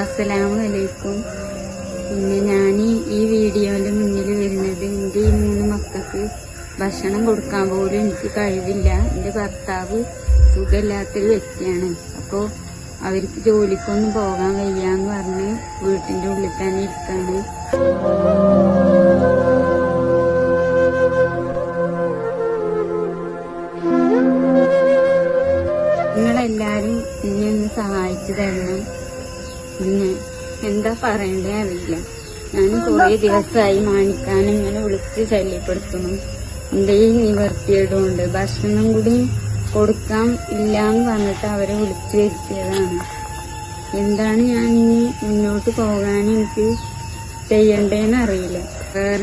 അസ്സലാമു അലൈക്കും. പിന്നെ ഞാൻ ഈ വീഡിയോയിൽ മുന്നിൽ വരുന്നത് എൻ്റെ ഈ 3 മക്കൾക്ക് ഭക്ഷണം കൊടുക്കാൻ പോലും എനിക്ക് കഴിവില്ല. എൻ്റെ ഭർത്താവ് സുഖമില്ലാത്തൊരു വ്യക്തിയാണ്. അപ്പോൾ അവർക്ക് ജോലിക്കൊന്നും പോകാൻ വയ്യാന്ന് പറഞ്ഞ് വീട്ടിൻ്റെ ഉള്ളിൽ തന്നെ ഇരിക്കാണ്. നിങ്ങളെല്ലാവരും എന്നെ ഒന്ന് സഹായിച്ചു തരണം. പിന്നെ എന്താ പറയണ്ടേ അറിയില്ല. ഞാൻ കുറേ ദിവസമായി മാനിക്കാൻ ഇങ്ങനെ വിളിച്ച് ശല്യപ്പെടുത്തുന്നു. എൻ്റെ ഈ നിവർത്തിയിടുകൊണ്ട് ഭക്ഷണം കൂടി കൊടുക്കാൻ ഇല്ലാന്ന് പറഞ്ഞിട്ട് അവരെ വിളിച്ചു വരുത്തിയതാണ്. എന്താണ് ഞാൻ ഇനി മുന്നോട്ട് പോകാൻ എനിക്ക് ചെയ്യണ്ടേന്ന് അറിയില്ല.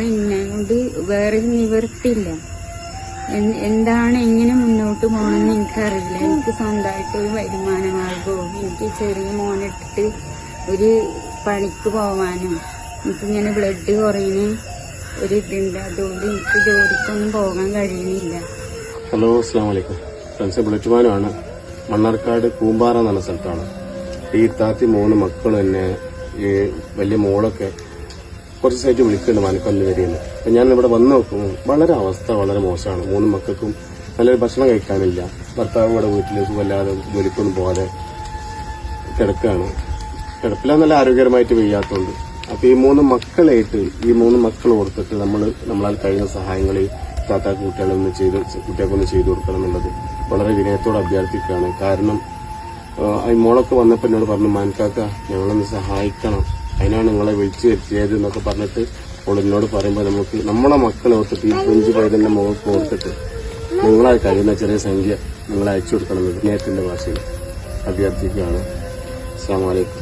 എന്നെ കൊണ്ട് വേറെ നിവർത്തിയില്ല. എന്താണ് എങ്ങനെ മുന്നോട്ട് പോകണമെന്ന് എനിക്കറിയില്ല. എനിക്ക് സ്വന്തമായിട്ടൊരു വരുമാന മാർഗവും എനിക്ക് ചെറിയ മോനിട്ടിട്ട് ഒരു പണിക്ക് പോവാനും എനിക്കിങ്ങനെ ബ്ലഡ് കുറയുന്ന ഒരു ഇതുണ്ട്. അതുകൊണ്ട് എനിക്ക് ജോലിക്കൊന്നും പോകാൻ കഴിയുന്നില്ല. ഹലോ, അസ്സാം വലൈക്കും. ഫ്രണ്ട്സ്, ബ്ലഡ്മാനാണ്. മണ്ണാർക്കാട് കൂമ്പാറ എന്ന സ്ഥലത്താണ്. ഈ 3 മക്കൾ തന്നെ ഈ വലിയ മോളൊക്കെ കുറച്ച് സൈറ്റ് വിളിക്കുന്നുണ്ട് മാനക്കൊല്ലം വരികയെന്ന്. അപ്പൊ ഞാൻ ഇവിടെ വന്ന് നോക്കുമ്പോൾ അവസ്ഥ വളരെ മോശമാണ്. 3 മക്കൾക്കും നല്ലൊരു ഭക്ഷണം കഴിക്കാനില്ല. ഭർത്താവ് ഇവിടെ വീട്ടിൽ സുഖമില്ലാതെ ജോലിക്കൊന്നും പോകാതെ കിടക്കുകയാണ്. കിടപ്പില്ല, നല്ല ആരോഗ്യകരമായിട്ട് വയ്യാത്തതുകൊണ്ട്. അപ്പൊ ഈ 3 മക്കളായിട്ട് ഈ 3 മക്കൾ ഓർത്തിട്ട് നമ്മളാൽ കഴിയുന്ന സഹായങ്ങൾ കുട്ടികളൊന്ന് ചെയ്തു കൊടുക്കണം എന്നുള്ളത് വളരെ വിനയത്തോടെ അഭ്യർത്ഥിക്കുകയാണ്. കാരണം ഈ മോളൊക്കെ വന്നപ്പോൾ എന്നോട് പറഞ്ഞു, മാൻകാക്ക ഞങ്ങളൊന്ന് സഹായിക്കണം, അതിനാണ് നിങ്ങളെ വിളിച്ചു വരുത്തിയത് എന്നൊക്കെ പറഞ്ഞിട്ട് അവൾ എന്നോട് പറയുമ്പോൾ നമുക്ക് നമ്മളെ മക്കളെ ഓർത്തിട്ട് ഈ 5 പൈതന്റെ മുഖത്ത് ഓർത്തിട്ട് നിങ്ങളാൽ കഴിയുന്ന ചെറിയ സംഖ്യ നിങ്ങൾ അയച്ചു കൊടുക്കണം എന്ന് വിനയത്തിന്റെ ഭാഷയിൽ അഭ്യർത്ഥിക്കുകയാണ്. അസ്സലാമു അലൈക്കും.